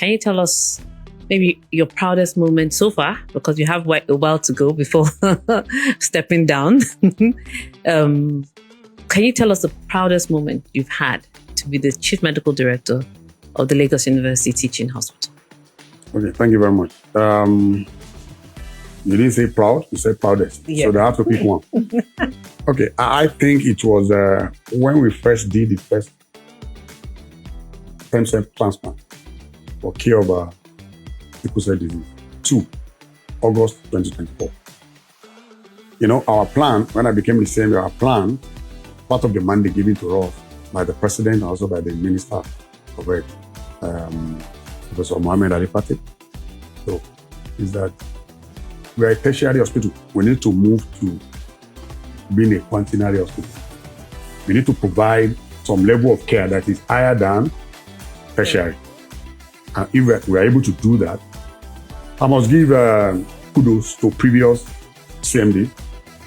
Can you tell us maybe your proudest moment so far? Because you have a while to go before stepping down. Can you tell us the proudest moment you've had to be the Chief Medical Director of the Lagos University Teaching Hospital? Okay, thank you very much. You didn't say proud, you said proudest. Yeah. So they have to pick one. Okay, I think it was when we first did the first stem cell transplant for cure of sickle cell disease. 2 August 2024. You know, our plan, when I became the CMO, our plan, part of the mandate given to us by the president and also by the minister of it, Professor Mohammed Ali Fatih. So, is that we are a tertiary hospital. We need to move to being a quaternary hospital. We need to provide some level of care that is higher than tertiary. And if we are able to do that, I must give kudos to previous CMD,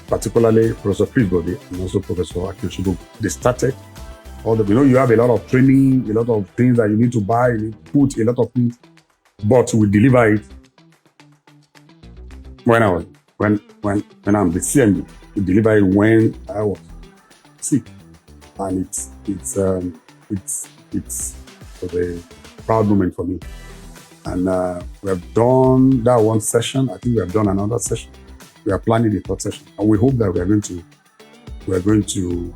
particularly Professor Chris Bode and also Professor Akoshibo. They started all the, you have a lot of training, a lot of things that you need to buy, you need to put a lot of things, but we deliver it when I'm the CMD. We deliver it when I was sick, and it's a proud moment for me. And we have done that one session. I think we have done another session. We are planning the third session, and we hope that we are going to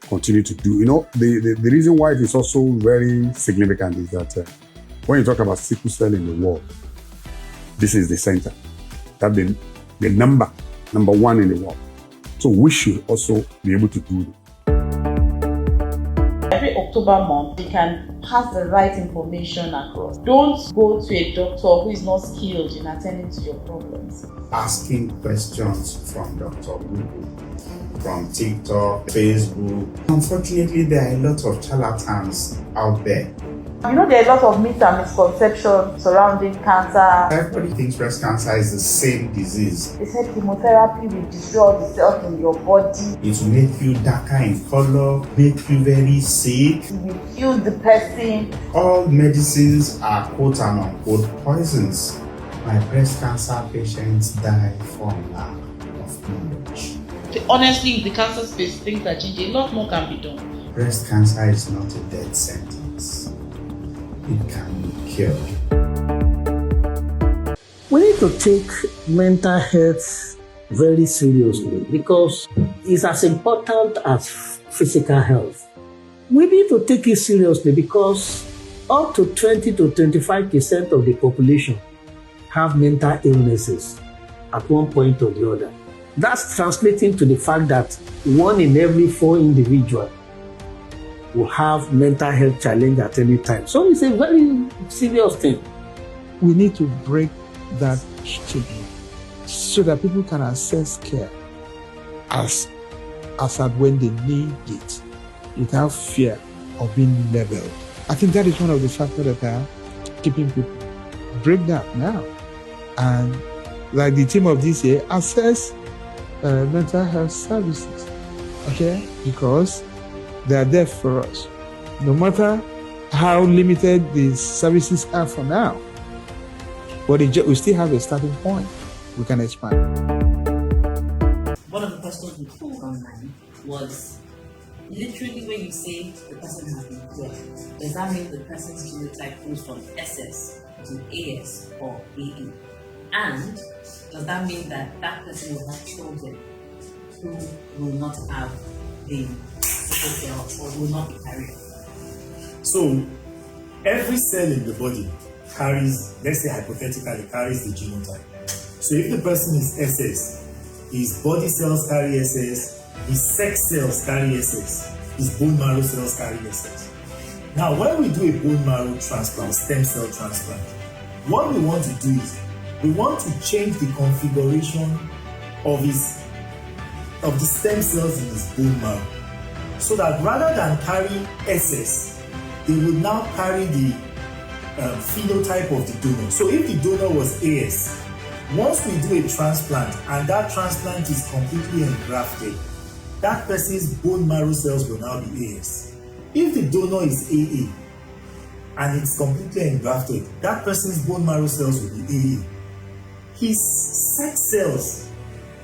continue to do. The reason why it is also very significant is that when you talk about sickle cell in the world, this is the center. That's the number one in the world. So we should also be able to do this. Every October month, we can pass the right information across. Don't go to a doctor who is not skilled in attending to your problems. Asking questions from Dr. Google, from TikTok, Facebook. Unfortunately, there are a lot of charlatans out there. There are a lot of myths and misconceptions surrounding cancer. Everybody thinks breast cancer is the same disease. They said chemotherapy will destroy the cells in your body. It will make you darker in color, make you very sick. It will kill the person. All medicines are quote and unquote poisons. My breast cancer patients die from lack of knowledge. Honestly, in the cancer space, things are changing. A lot more can be done. Breast cancer is not a death sentence. It can be cured. We need to take mental health very seriously because it's as important as physical health. We need to take it seriously because up to 20 to 25% of the population have mental illnesses at one point or the other. That's translating to the fact that 1 in every 4 individuals will have mental health challenge at any time. So it's a very serious thing. We need to break that stigma so that people can access care as at when they need it without fear of being labeled. I think that is one of the factors that are keeping people. Break that now. And like the theme of this year, access mental health services. Okay? Because they are there for us. No matter how limited the services are for now, but we still have a starting point. We can expand. One of the questions we put online was literally when you say the person has been cured, does that mean the person's genotype goes from SS to AS or AA? And does that mean that that person will have children who will not have the sickle cell or will not be carried? So every cell in the body carries, let's say hypothetically, carries the genotype. So if the person is SS, his body cells carry SS, his sex cells carry SS, his bone marrow cells carry SS. Now when we do a bone marrow transplant, stem cell transplant, what we want to do is we want to change the configuration of the stem cells in his bone marrow, so that rather than carry SS, they will now carry the phenotype of the donor. So if the donor was AS, once we do a transplant and that transplant is completely engrafted, that person's bone marrow cells will now be AS. If the donor is AA, and it's completely engrafted, that person's bone marrow cells will be AA. His sex cells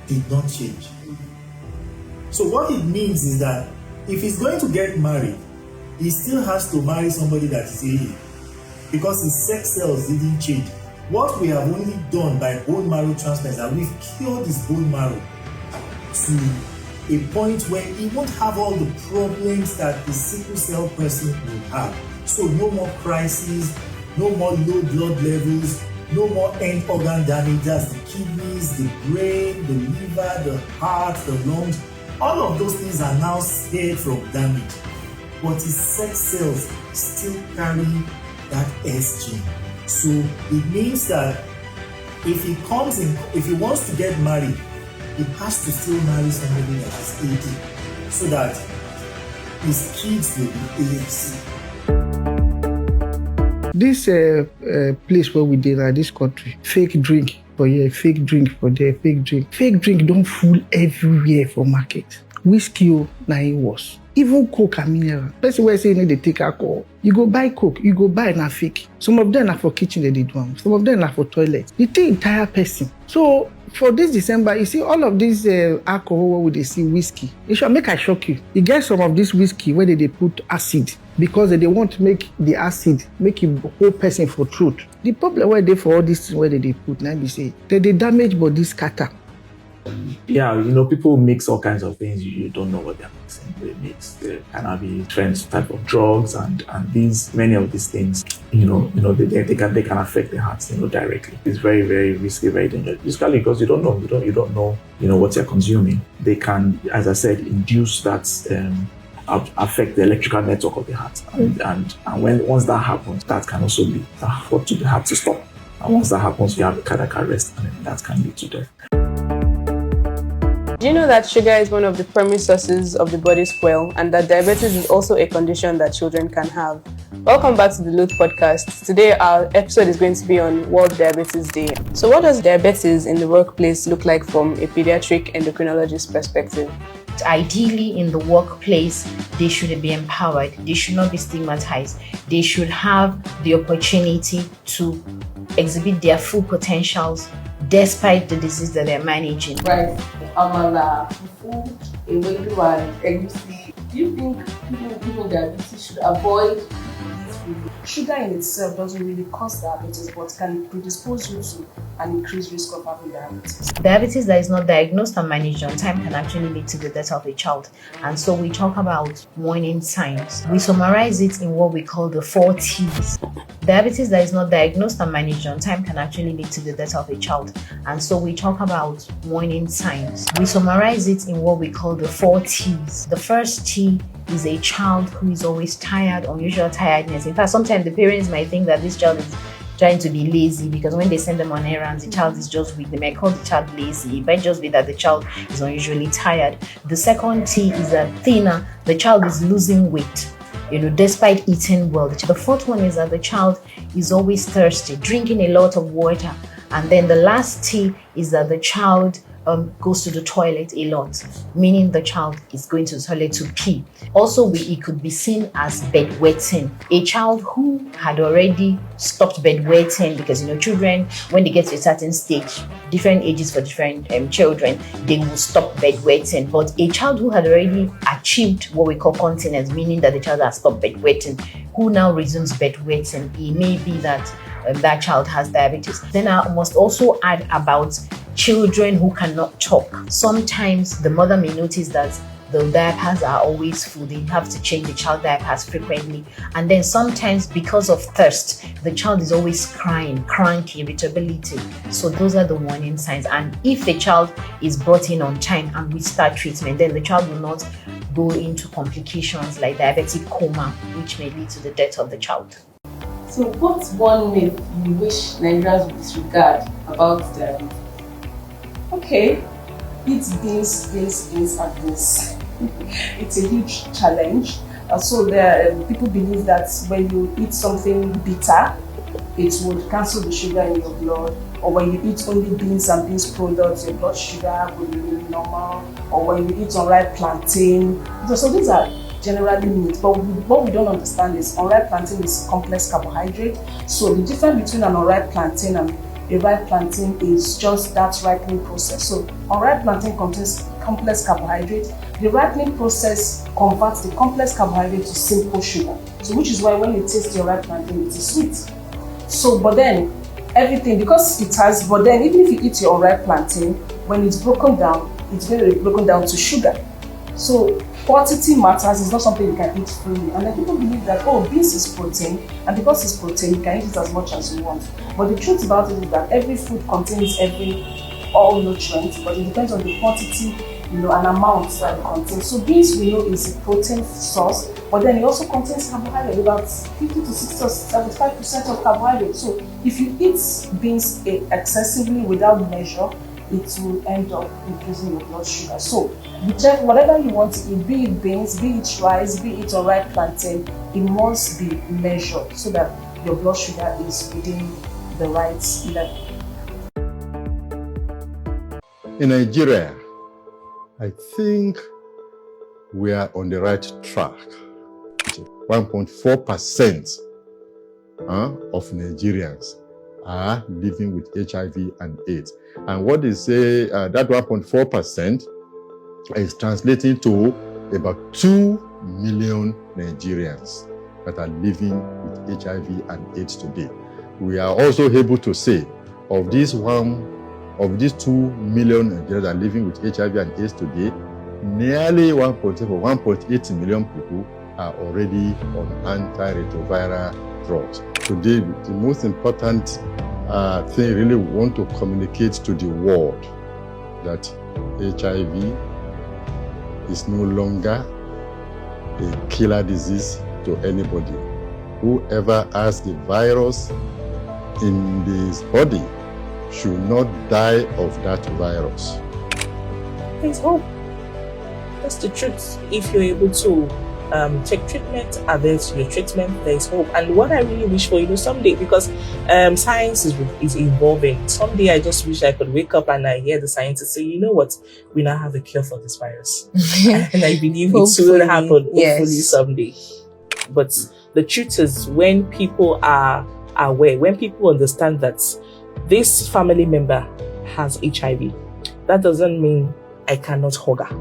did not change. So what it means is that if he's going to get married, he still has to marry somebody that is AA, because his sex cells didn't change. What we have only done by bone marrow transplant is that we've cured his bone marrow to a point where he won't have all the problems that the sickle cell person will have. So no more crises, no more low blood levels, no more end organ damage, that's the kidneys, the brain, the liver, the heart, the lungs. All of those things are now spared from damage. But his sex cells still carry that S gene. So it means that if he comes in, if he wants to get married, he has to still marry somebody that is 80, so that his kids will be AFC. This place where we did at this country, fake drink for here, fake drink for there, fake drink. Fake drink don't fool everywhere for market. Whiskey, na it was. Even Coke and mineral. Person where say they take alcohol. You go buy Coke, you go buy na fake. Some of them are for kitchen they do them. Some of them are for toilet. They take entire person. So for this December, you see all of this alcohol where would they see whiskey. It should make I shock you. You get some of this whiskey where they put acid because they want to make the acid make a whole person for truth. The problem where they for all this where they put now they say they damage body scatter. Yeah, people mix all kinds of things. You don't know what they're mixing. They mix the cannabis, different type of drugs, and many of these things, they can affect the heart, directly. It's very, very risky, very dangerous. Basically, because you don't know, what you're consuming. They can, as I said, induce that, affect the electrical network of the heart, and once that happens, that can also lead to the heart to stop. And once that happens, you have a cardiac arrest, and then that can lead to death. Do you know that sugar is one of the primary sources of the body's fuel, and that diabetes is also a condition that children can have? Welcome back to the LUTH Podcast. Today our episode is going to be on World Diabetes Day. So what does diabetes in the workplace look like from a pediatric endocrinologist perspective? Ideally, in the workplace, they should be empowered. They should not be stigmatized. They should have the opportunity to exhibit their full potentials despite the disease that they're managing. Right, amala, fufu, ewedu, and egusi. Do you think people with diabetes should avoid these foods? Sugar in itself doesn't really cause diabetes, but can predispose you to an increased risk of having diabetes. Diabetes that is not diagnosed and managed on time can actually lead to the death of a child. And so we talk about warning signs. We summarize it in what we call the 4 T's. Diabetes that is not diagnosed and managed on time can actually lead to the death of a child. And so we talk about warning signs. We summarize it in what we call the 4 T's. The first T is a child who is always tired, unusual tiredness. In fact, sometimes the parents might think that this child is trying to be lazy because when they send them on errands, the child is just weak. They might call the child lazy. It might just be that the child is unusually tired. The second T is that thinner. The child is losing weight, despite eating well. The fourth one is that the child is always thirsty, drinking a lot of water. And then the last T is that the child goes to the toilet a lot, meaning the child is going to the toilet to pee. Also, it could be seen as bedwetting. A child who had already stopped bedwetting, because children, when they get to a certain stage, different ages for different children, they will stop bedwetting. But a child who had already achieved what we call continence, meaning that the child has stopped bedwetting, who now resumes bedwetting, it may be that that child has diabetes. Then I must also add about children who cannot talk. Sometimes the mother may notice that the diapers are always full. They have to change the child diapers frequently. And then sometimes because of thirst, the child is always crying, cranky, irritability. So those are the warning signs. And if the child is brought in on time and we start treatment, then the child will not go into complications like diabetic coma, which may lead to the death of the child. So what's one myth you wish Nigerians would disregard about diabetes? Okay, eat beans, and beans. It's a huge challenge. So people believe that when you eat something bitter, it would cancel the sugar in your blood. Or when you eat only beans and beans products, your blood sugar will be really normal. Or when you eat unripe plantain. So these are generally meat. But what we don't understand is unripe plantain is complex carbohydrate. So the difference between an unripe plantain and a ripe plantain is just that ripening process. So unripe plantain contains complex carbohydrate. The ripening process converts the complex carbohydrate to simple sugar. So which is why when you taste your ripe plantain, it is sweet. So, but then everything, because it has, but then even if you eat your unripe plantain, when it's broken down, it's going to be broken down to sugar. So quantity matters, is not something you can eat freely. And then people believe that, oh, beans is protein, and because it's protein, you can eat it as much as you want. But the truth about it is that every food contains all nutrients, but it depends on the quantity, and amount that it contains. So beans, we know, is a protein source, but then it also contains carbohydrate, about 50 to 60 or 75% of carbohydrate. So if you eat beans excessively without measure, it will end up increasing your blood sugar. So whatever you want to eat, be it beans, be it rice, be it unripe plantain, it must be measured so that your blood sugar is within the right level. In Nigeria, I think we are on the right track. 1.4% of Nigerians are living with HIV and AIDS. And what they say, that 1.4% is translating to about 2 million Nigerians that are living with HIV and AIDS today. We are also able to say of these 2 million Nigerians that are living with HIV and AIDS today, nearly 1.8 million people are already on antiretroviral drugs. Today, the most important thing really we want to communicate to the world that HIV is no longer a killer disease to anybody. Whoever has the virus in his body should not die of that virus. There's hope. That's the truth. If you're able to take treatment, adhere to your treatment, there's hope. And what I really wish for, someday, because science is evolving. Someday I just wish I could wake up and I hear the scientists say, you know what, we now have a cure for this virus. And I believe it will happen, hopefully someday. But the truth is, when people are aware, when people understand that this family member has HIV, that doesn't mean I cannot hug her.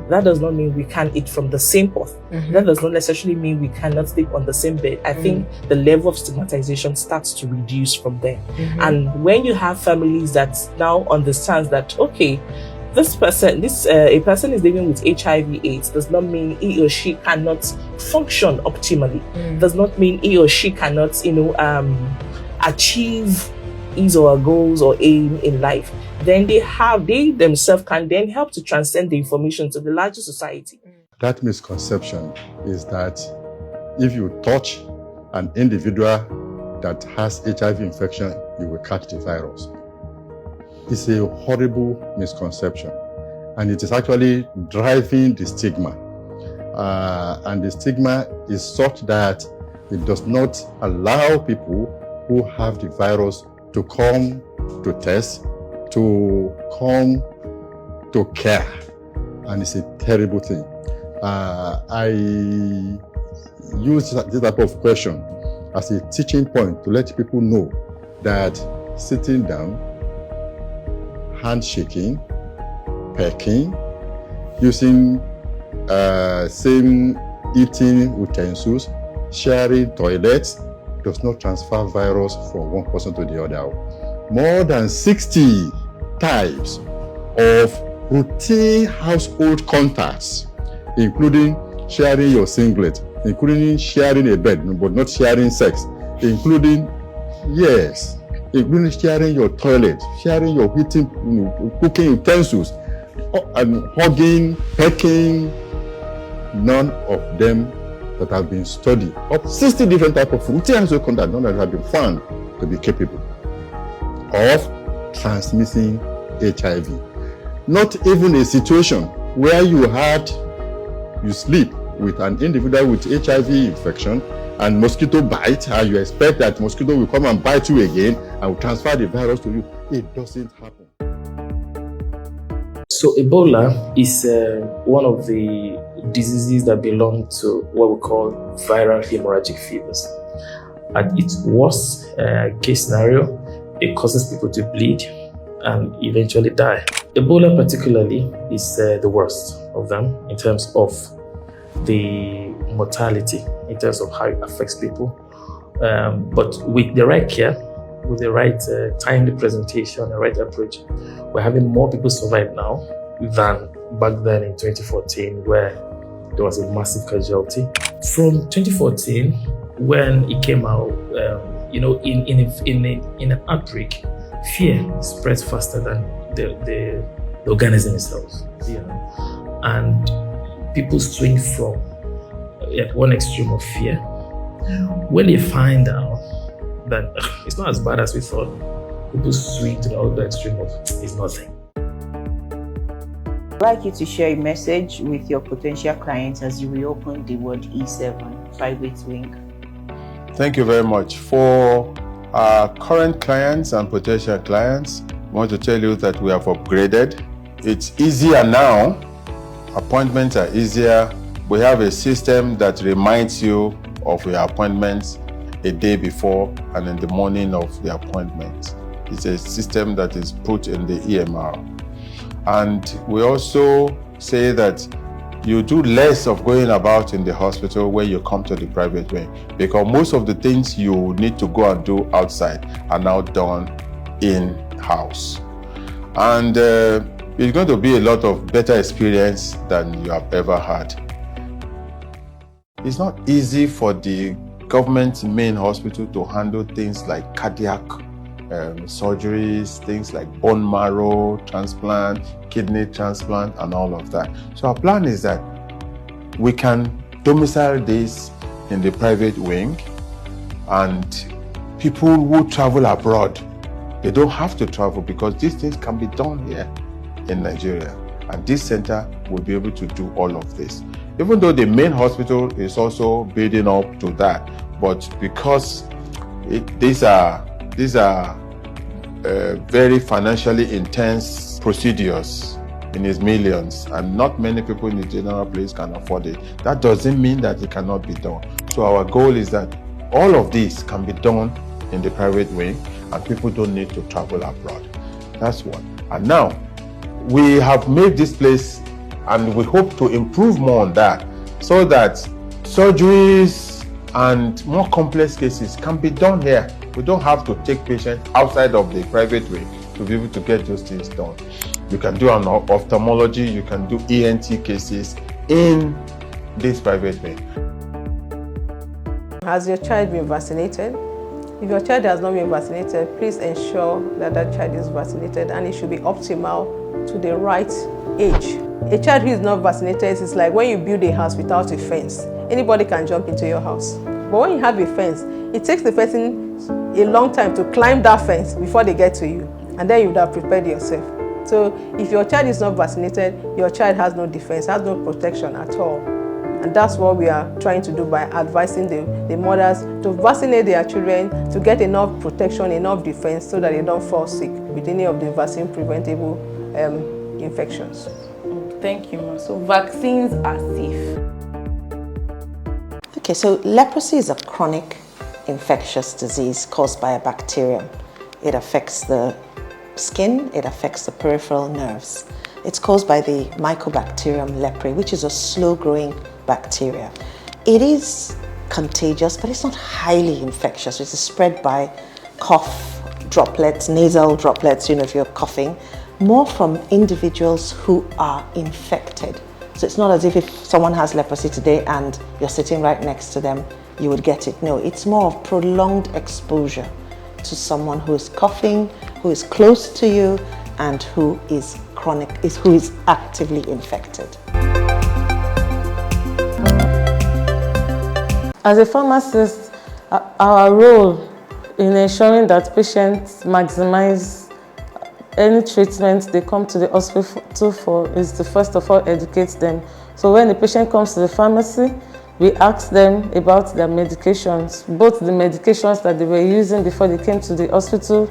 That does not mean we can't eat from the same pot. That does not necessarily mean we cannot sleep on the same bed. I think the level of stigmatization starts to reduce from there. And when you have families that now understands that, okay, a person is living with HIV/AIDS does not mean he or she cannot function optimally. Does not mean he or she cannot, achieve his or her goals or aim in life. Then they themselves can then help to transcend the information to the larger society. That misconception is that if you touch an individual that has HIV infection, you will catch the virus. It's a horrible misconception, and it is actually driving the stigma. And the stigma is such that it does not allow people who have the virus to come to test, to come to care, and it's a terrible thing. I use this type of question as a teaching point to let people know that sitting down, handshaking, pecking, using same eating utensils, sharing toilets does not transfer virus from one person to the other. More than 60 types of routine household contacts, including sharing your singlet, including sharing a bed, but not sharing sex, including sharing your toilet, sharing your heating, cooking utensils, and hugging, pecking. None of them that have been studied, of 60 different types of routine household contact, none that have been found to be capable of transmitting HIV. Not even a situation where you sleep with an individual with HIV infection and mosquito bite, and you expect that mosquito will come and bite you again and will transfer the virus to you. It doesn't happen. So Ebola is one of the diseases that belong to what we call viral hemorrhagic fevers. At its worst case scenario, it causes people to bleed and eventually die. Ebola particularly is the worst of them in terms of the mortality, in terms of how it affects people. But with the right care, with the right timely presentation, the right approach, we're having more people survive now than back then in 2014, where there was a massive casualty. From 2014, when it came out, in an outbreak, fear spreads faster than the organism itself, and people swing from one extreme of fear. When they find out that it's not as bad as we thought, people swing to the other extreme of it's nothing. I'd like you to share a message with your potential clients as you reopen the Ward E7 private wing. Thank you very much. For our current clients and potential clients, I want to tell you that we have upgraded. It's easier now. Appointments are easier. We have a system that reminds you of your appointments a day before and in the morning of the appointment. It's a system that is put in the EMR. And we also say that you do less of going about in the hospital when you come to the private wing, because most of the things you need to go and do outside are now done in-house. And it's going to be a lot of better experience than you have ever had. It's not easy for the government main hospital to handle things like cardiac surgeries, things like bone marrow transplant, kidney transplant, and all of that. So our plan is that we can domicile this in the private wing, and people who travel abroad, they don't have to travel because these things can be done here in Nigeria. And this center will be able to do all of this. Even though the main hospital is also building up to that, but because these are very financially intense procedures in its millions, and not many people in the general place can afford it. That doesn't mean that it cannot be done. So our goal is that all of this can be done in the private wing, and people don't need to travel abroad. That's one. And now we have made this place, and we hope to improve more on that, so that surgeries and more complex cases can be done here. We don't have to take patients outside of the private way to be able to get those things done. You can do an ophthalmology, you can do ENT cases in this private way. Has your child been vaccinated? If your child has not been vaccinated, please ensure that that child is vaccinated, and it should be optimal to the right age. A child who is not vaccinated is like when you build a house without a fence. Anybody can jump into your house. But when you have a fence, it takes the person a long time to climb that fence before they get to you, and then you would have prepared yourself. So if your child is not vaccinated, your child has no defense, has no protection at all. And that's what we are trying to do by advising the mothers to vaccinate their children to get enough protection, enough defense, so that they don't fall sick with any of the vaccine preventable infections. Thank you, Ma. So vaccines are safe. Okay, so leprosy is a chronic infectious disease caused by a bacterium. It affects the skin, it affects the peripheral nerves. It's caused by the Mycobacterium leprae, which is a slow-growing bacteria. It is contagious, but it's not highly infectious. It's spread by cough droplets, nasal droplets, if you're coughing, more from individuals who are infected. So it's not as if someone has leprosy today and you're sitting right next to them, you would get it. No, it's more of prolonged exposure to someone who is coughing, who is close to you, and who is who is actively infected. As a pharmacist, our role in ensuring that patients maximize any treatment they come to the hospital for is to first of all educate them. So when the patient comes to the pharmacy, we ask them about their medications, both the medications that they were using before they came to the hospital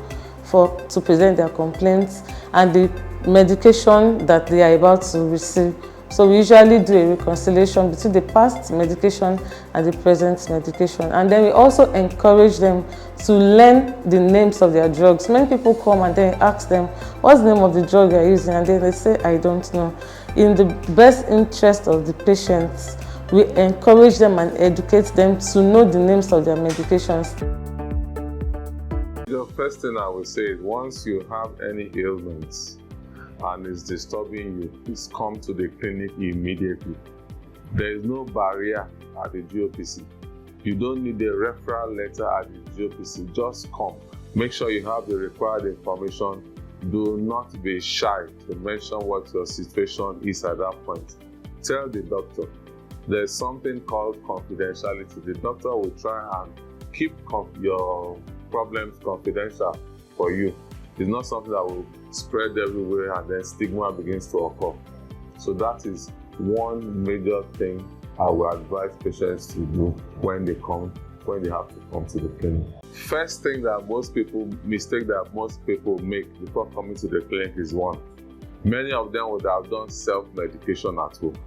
to present their complaints, and the medication that they are about to receive So we usually do a reconciliation between the past medication and the present medication. And then we also encourage them to learn the names of their drugs. Many people come and then ask them, what's the name of the drug you're using? And then they say, I don't know. In the best interest of the patients, we encourage them and educate them to know the names of their medications. The first thing I would say is once you have any ailments and it's disturbing you, please come to the clinic immediately. There is no barrier at the GOPC. You don't need a referral letter at the GOPC. Just come. Make sure you have the required information. Do not be shy to mention what your situation is at that point. Tell the doctor. There's something called confidentiality. The doctor will try and keep your problems confidential for you. It's not something that will spread everywhere and then stigma begins to occur. So that is one major thing I will advise patients to do when they have to come to the clinic. First thing that most people make before coming to the clinic is one. Many of them would have done self-medication at home.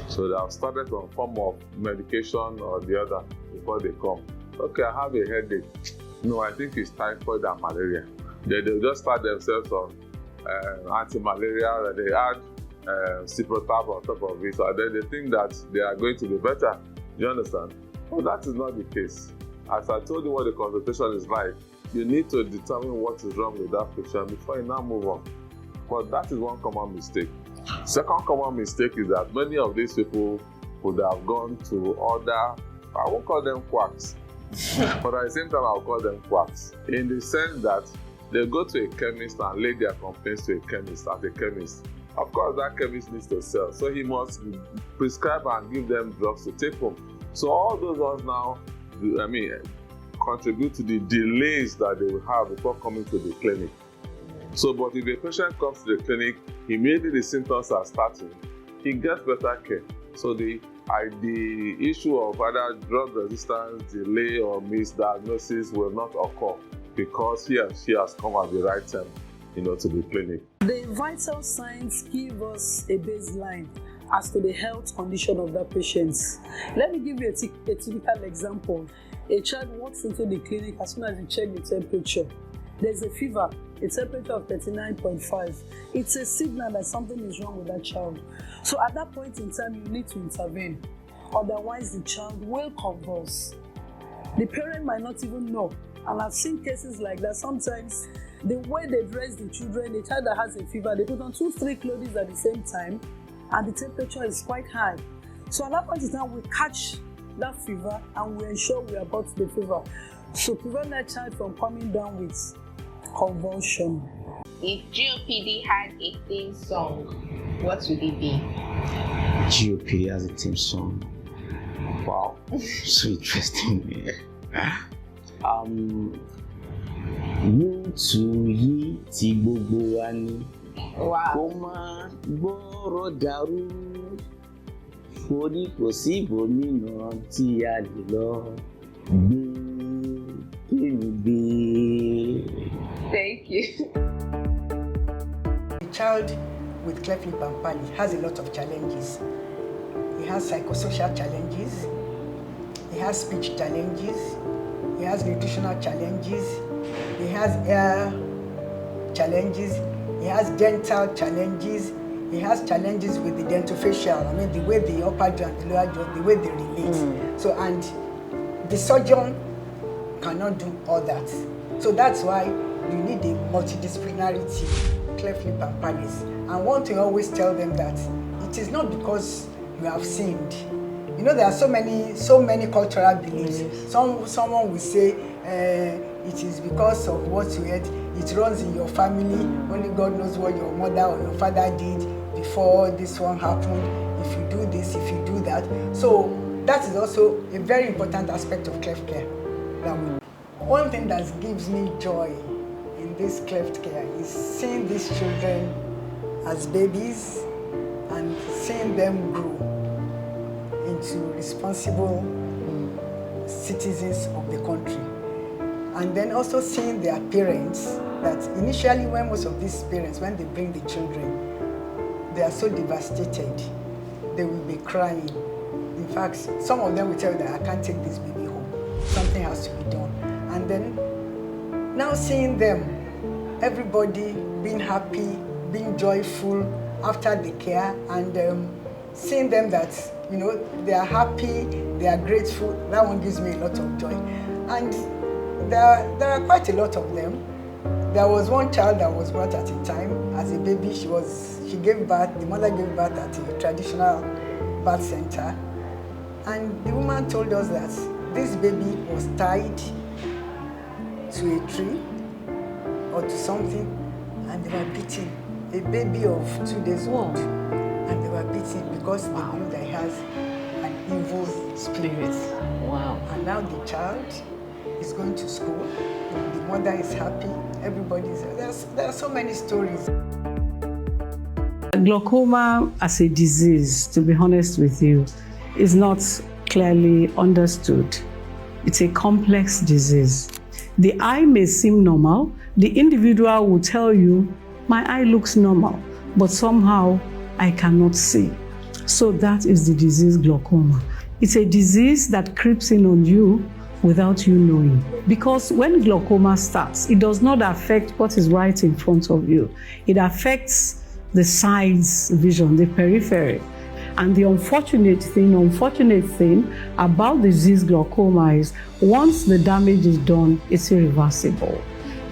So they have started one form of medication or the other before they come. Okay, I have a headache. No, I think it's typhoid and malaria. They'll just start themselves on anti-malaria, they add ciprotab on top of it, and then they think that they are going to be better. You understand? Well, that is not the case. As I told you what the consultation is like, you need to determine what is wrong with that patient before you now move on. But that is one common mistake. Second common mistake is that many of these people would have gone to other, I won't call them quacks, but at the same time I'll call them quacks, in the sense that they go to a chemist and lay their complaints to a chemist at a chemist. Of course, that chemist needs to sell, so he must prescribe and give them drugs to take home. So all those ones now, contribute to the delays that they will have before coming to the clinic. So, but if a patient comes to the clinic, immediately the symptoms are starting, he gets better care. So the issue of either drug resistance, delay, or misdiagnosis will not occur because he or she has come at the right time, to the clinic. The vital signs give us a baseline as to the health condition of that patient. Let me give you a typical example. A child walks into the clinic as soon as you check the temperature. There's a fever, a temperature of 39.5. It's a signal that something is wrong with that child. So at that point in time, you need to intervene. Otherwise, the child will convulse. The parent might not even know. And I've seen cases like that. Sometimes the way they dress the children, the child that has a fever, they put on 2-3 clothes at the same time, and the temperature is quite high. So at that point in time, we catch that fever and we ensure we abort the fever. So prevent that child from coming down with convulsion. If GOPD had a theme song, what would it be? GOPD has a theme song. Wow, so interesting. Mutu ti gbogbo wa ni. Kó má gbọ́rọ̀ dàrú. Forí kò sí ibòmíràn tí a lè lọ. Thank you. A child with cleft lip and palate has a lot of challenges. He has psychosocial challenges. He has speech challenges. He has nutritional challenges. He has ear challenges. He has dental challenges. He has challenges with the dentofacial. The way the upper jaw and the lower jaw, the way they relate. So, and the surgeon cannot do all that. So that's why you need a multidisciplinary team, cleft lip and palate. And one thing I always tell them that it is not because you have sinned. There are so many cultural beliefs. Someone will say it is because of what you ate. It runs in your family. Only God knows what your mother or your father did before this one happened. If you do this, if you do that. So that is also a very important aspect of cleft care. One thing that gives me joy in this cleft care is seeing these children as babies and seeing them grow into responsible citizens of the country. And then also seeing their parents, that initially when most of these parents, when they bring the children, they are so devastated. they will be crying. In fact, some of them will tell you that I can't take this baby home. Something has to be done. And then now seeing them, everybody being happy, being joyful after the care, and seeing them that, they are happy, they are grateful, that one gives me a lot of joy. And there are quite a lot of them. There was one child that was brought at a time as a baby. She gave birth, the mother gave birth at a traditional birth center. And the woman told us that this baby was tied to a tree or to something, and they were beating. A baby of 2 days old, and they were beating because they knew that he has an evil spirit. Wow. And now the child is going to school, the mother is happy, everybody's, there are so many stories. Glaucoma as a disease, to be honest with you, is not clearly understood. It's a complex disease. The eye may seem normal. The individual will tell you, my eye looks normal, but somehow I cannot see. So that is the disease glaucoma. It's a disease that creeps in on you without you knowing. Because when glaucoma starts, it does not affect what is right in front of you. It affects the sides vision, the periphery. And the unfortunate thing about disease glaucoma is once the damage is done, it's irreversible.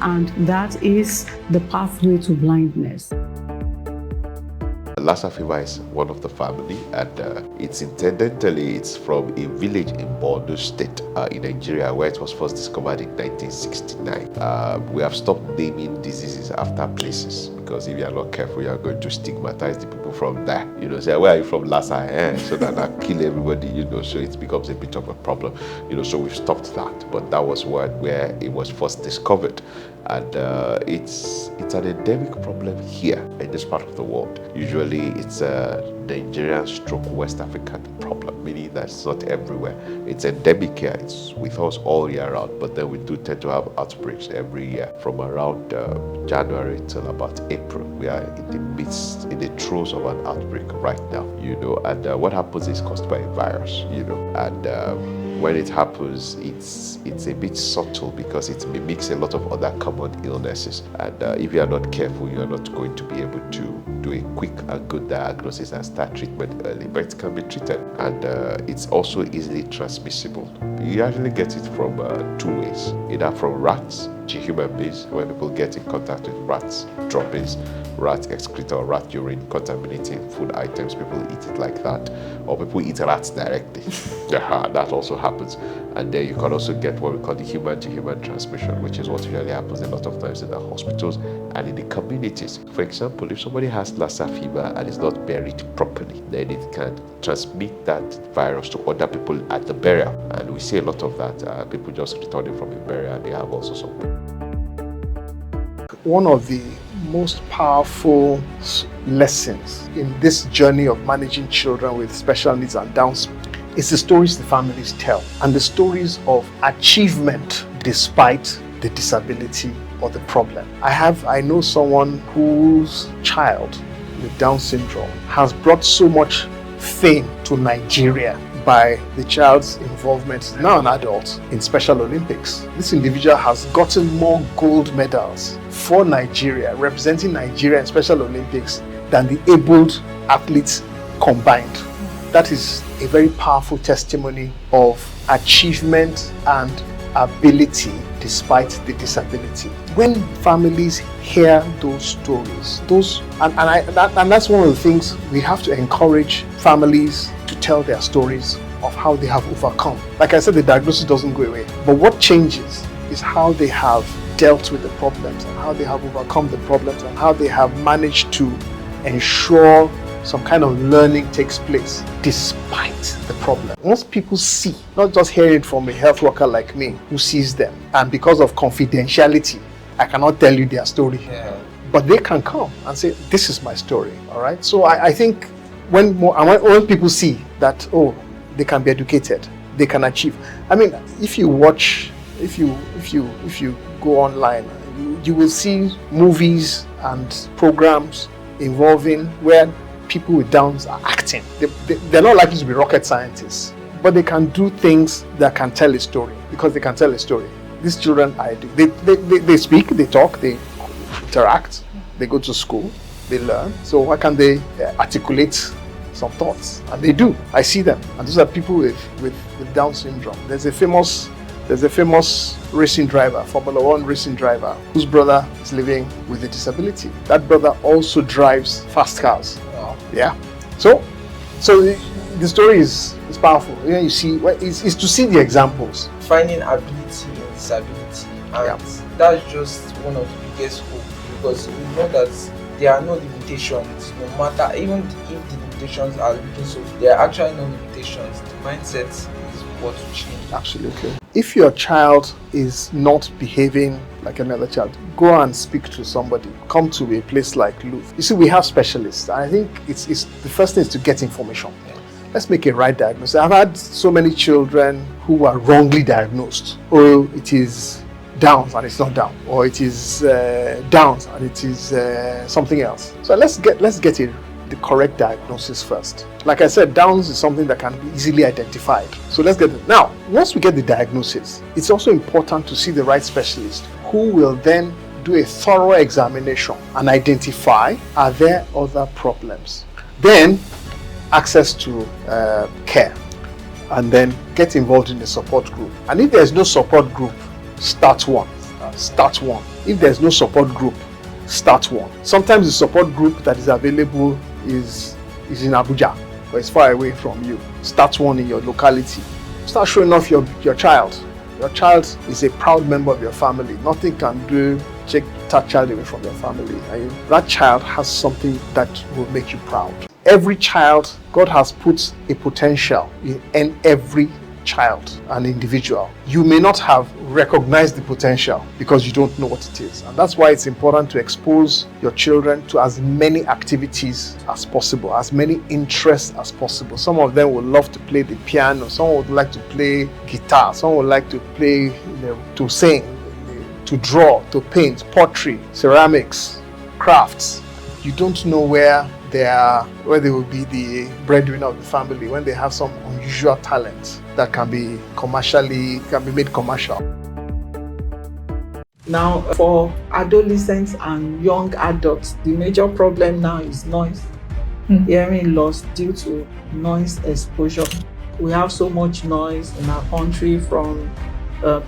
And that is the pathway to blindness. Lassa fever is one of the family, and it's from a village in Borno State in Nigeria, where it was first discovered in 1969. We have stopped naming diseases after places, because if you are not careful, you are going to stigmatize the people from there. Say, where are you from, Lassa? So that I kill everybody, so it becomes a bit of a problem. So we've stopped that. But that was where it was first discovered. And it's an endemic problem here in this part of the world. Usually it's a Nigerian stroke West African problem, meaning that it's not everywhere. It's endemic here, it's with us all year round, but then we do tend to have outbreaks every year from around January till about April. We are in the throes of an outbreak right now, and what happens is caused by a virus, and when it happens, it's a bit subtle because it mimics a lot of other common illnesses. And if you are not careful, you are not going to be able to do a quick and good diagnosis and start treatment early. But it can be treated, and it's also easily transmissible. You actually get it from 2 ways: either from rats to human beings, when people get in contact with rats droppings, rat excreta or rat urine contaminating food items, people eat it like that, or people eat rats directly. That also happens. And then you can also get what we call the human to human transmission, which is what usually happens a lot of times in the hospitals and in the communities. For example, if somebody has Lassa fever and is not buried properly, then it can transmit that virus to other people at the burial. And we see a lot of that. People just returning from a burial and they have also some. One of the most powerful lessons in this journey of managing children with special needs and Down syndrome is the stories the families tell, and the stories of achievement despite the disability or the problem. I know someone whose child with Down syndrome has brought so much fame to Nigeria by the child's involvement, now an adult, in Special Olympics. This individual has gotten more gold medals for Nigeria, representing Nigeria in Special Olympics, than the abled athletes combined. That is a very powerful testimony of achievement and ability despite the disability. When families hear those stories, and that's one of the things we have to encourage families to tell their stories of how they have overcome. Like I said, the diagnosis doesn't go away, but what changes is how they have dealt with the problems and how they have overcome the problems and how they have managed to ensure some kind of learning takes place despite the problem. Once people see, not just hear it from a health worker like me who sees them, and because of confidentiality, I cannot tell you their story. But they can come and say, this is my story, all right? So I think when people see that, oh, they can be educated, they can achieve. I mean, if you go online, you will see movies and programs involving where people with Downs are acting. They're not likely to be rocket scientists, but they can do things that can tell a story, because they can tell a story. These children, they speak, they talk, they interact, they go to school, they learn. So why can't they articulate some thoughts? And they do. I see them. And those are people with Down syndrome. There's a famous racing driver, Formula 1 racing driver, whose brother is living with a disability. That brother also drives fast cars. Wow. Yeah. So the story is powerful. You see, it's to see the examples. Finding ability in disability, and that's just one of the biggest hope, because we know that there are no limitations, no matter, even if the limitations are looking so, there are actually no limitations. The mindset is what to change. Absolutely. If your child is not behaving like another child, go and speak to somebody. Come to a place like LUTH. You see, we have specialists. I think it's the first thing is to get information. Let's make a right diagnosis. I've had so many children who are wrongly diagnosed. Oh, it is Downs and it's not Down, or it is Downs and it is something else. So let's get the correct diagnosis first. Like I said, Downs is something that can be easily identified. So let's get it. Now, once we get the diagnosis, it's also important to see the right specialist who will then do a thorough examination and identify, are there other problems? Then access to care, and then get involved in the support group. And if there's no support group, start one. If there's no support group, start one. Sometimes the support group that is available is in Abuja, but it's far away from you. Start one in your locality. Start showing off your child. Your child is a proud member of your family. Nothing can do take that child away from your family. And that child has something that will make you proud. Every child, God has put a potential in every child, an individual. You may not have recognized the potential because you don't know what it is. And that's why it's important to expose your children to as many activities as possible, as many interests as possible. Some of them would love to play the piano, some would like to play guitar, some would like to play, to sing, to draw, to paint, pottery, ceramics, crafts. You don't know where they will be the breadwinner of the family when they have some unusual talent that can be made commercial. Now, for adolescents and young adults, the major problem now is noise. Hearing loss due to noise exposure. We have so much noise in our country, from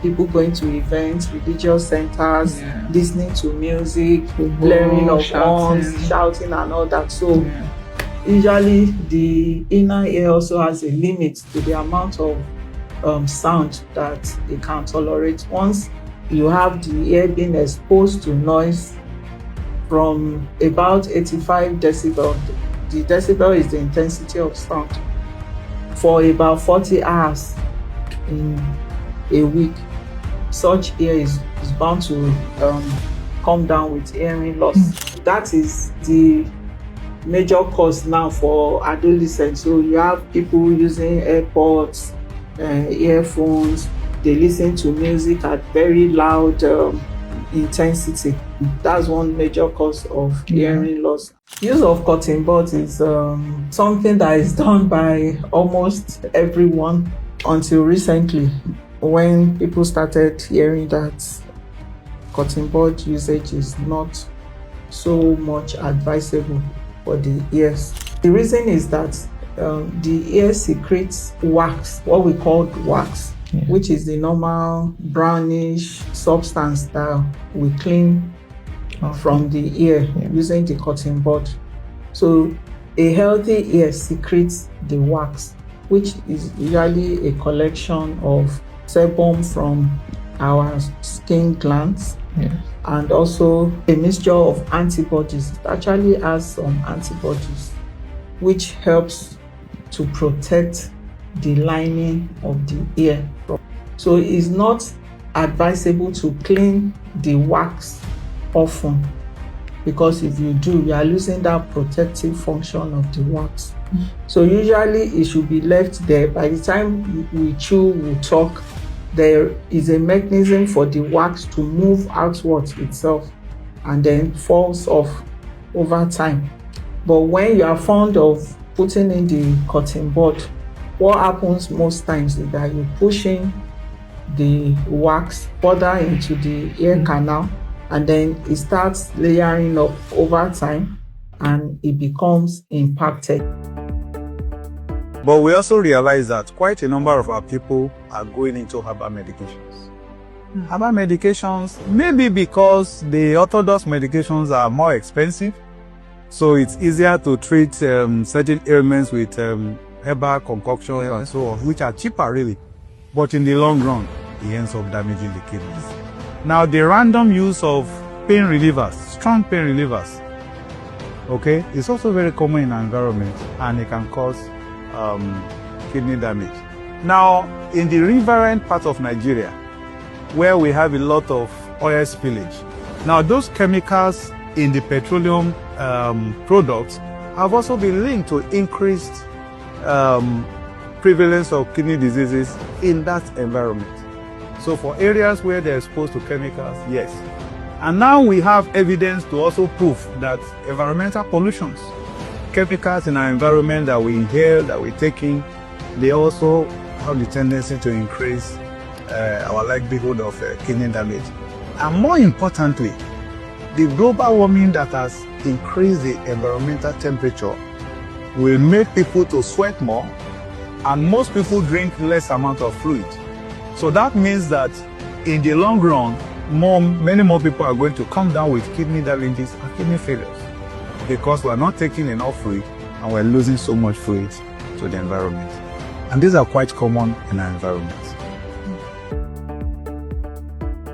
people going to events, religious centers, listening to music, blaring of horns, shouting and all that. So usually the inner ear also has a limit to the amount of sound that it can tolerate. Once you have the ear being exposed to noise from about 85 decibel, the decibel is the intensity of sound, for about 40 hours in a week, such ear is bound to come down with hearing loss. That is the major cause now for adolescents. So you have people using AirPods, earphones, they listen to music at very loud intensity. That's one major cause of hearing loss. Use of cotton buds is something that is done by almost everyone until recently, when people started hearing that cotton bud usage is not so much advisable for the ears. The reason is that the ear secretes wax, what we call wax, which is the normal brownish substance that we clean from the ear using the cotton bud. So a healthy ear secretes the wax, which is usually a collection of sebum from our skin glands, and also a mixture of antibodies. It actually has some antibodies which helps to protect the lining of the ear. So it's not advisable to clean the wax often, because if you do, you are losing that protective function of the wax. So usually it should be left there. By the time we chew, we talk, there is a mechanism for the wax to move outwards itself and then falls off over time. But when you are fond of putting in the cotton bud, what happens most times is that you're pushing the wax further into the ear canal, and then it starts layering up over time and it becomes impacted. But we also realize that quite a number of our people are going into herbal medications. Herbal medications, maybe because the orthodox medications are more expensive, so it's easier to treat certain ailments with herbal concoctions and so on, which are cheaper really. But in the long run, it ends up damaging the kidneys. Now, the random use of pain relievers, strong pain relievers, okay, is also very common in our environment, and it can cause kidney damage. Now, in the riverine part of Nigeria, where we have a lot of oil spillage, now those chemicals in the petroleum products have also been linked to increased prevalence of kidney diseases in that environment. So for areas where they're exposed to chemicals, yes. And now we have evidence to also prove that environmental pollutions, chemicals in our environment that we inhale, that we're taking, they also have the tendency to increase our likelihood of kidney damage. And more importantly, the global warming that has increased the environmental temperature will make people to sweat more, and most people drink less amount of fluid. So that means that in the long run, many more people are going to come down with kidney damages and kidney failures, because we're not taking enough fluid and we're losing so much fluid to the environment. And these are quite common in our environment.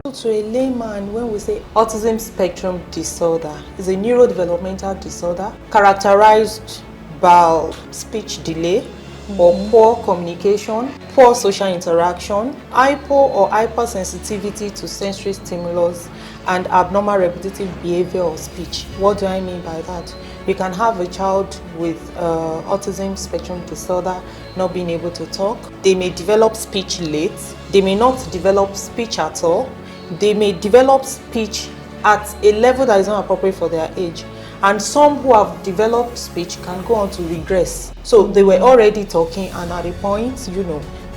To a layman, when we say autism spectrum disorder, is a neurodevelopmental disorder characterized by speech delay or poor communication, poor social interaction, hypo or hypersensitivity to sensory stimulus, and abnormal repetitive behavior or speech. What do I mean by that? You can have a child with autism spectrum disorder not being able to talk. They may develop speech late. They may not develop speech at all. They may develop speech at a level that is not appropriate for their age. And some who have developed speech can go on to regress. So they were already talking, and at a point,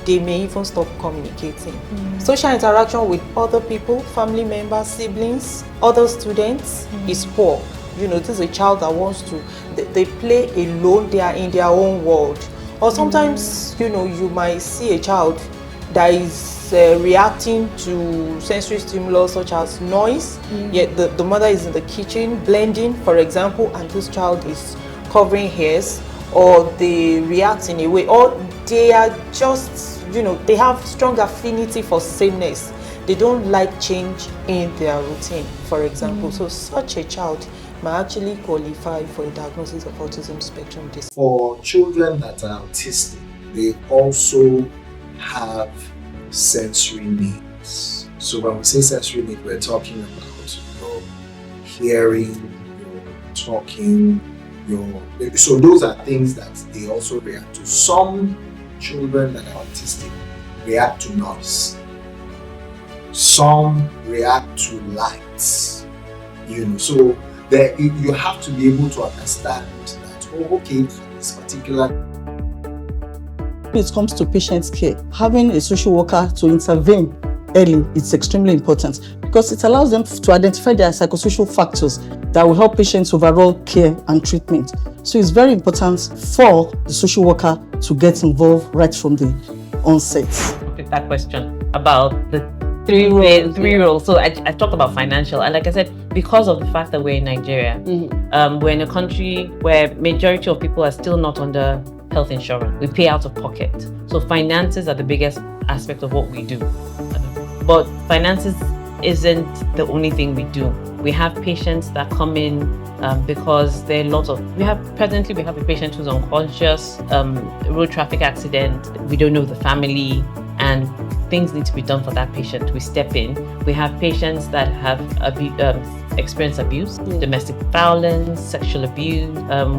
they may even stop communicating. Social interaction with other people, family members, siblings, other students is poor. This is a child that wants to, they play alone, they are in their own world. Or sometimes, you might see a child that is reacting to sensory stimulus such as noise, yet the mother is in the kitchen blending, for example, and this child is covering hairs, or they react in a way, or they are just, they have strong affinity for sameness. They don't like change in their routine, for example. So such a child might actually qualify for a diagnosis of autism spectrum disorder. For children that are autistic, they also have sensory needs. So when we say sensory need, we're talking about your hearing, your talking, so those are things that they also react to. Some children that are autistic react to noise. Some react to lights. So you have to be able to understand that, this particular. When it comes to patient care, having a social worker to intervene early is extremely important, because it allows them to identify their psychosocial factors that will help patients' overall care and treatment. So it's very important for the social worker to get involved right from the onset. That question about the three roles. So I talked about financial, and like I said, because of the fact that we're in Nigeria, we're in a country where majority of people are still not under health insurance. We pay out of pocket. So finances are the biggest aspect of what we do. But finances isn't the only thing we do. We have patients that come in because there are lots of, we have a patient who's unconscious, road traffic accident, we don't know the family, and things need to be done for that patient. We step in. We have patients that have experienced abuse, domestic violence, sexual abuse.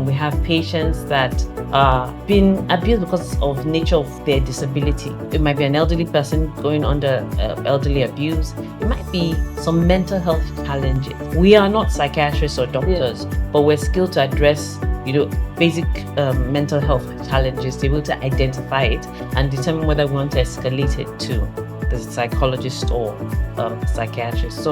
We have patients that are being abused because of nature of their disability. It might be an elderly person going under elderly abuse. It might be some mental health challenges. We are not psychiatrists or doctors, but we're skilled to address basic mental health challenges, to be able to identify it and determine whether we want to escalate it to the psychologist or psychiatrist. So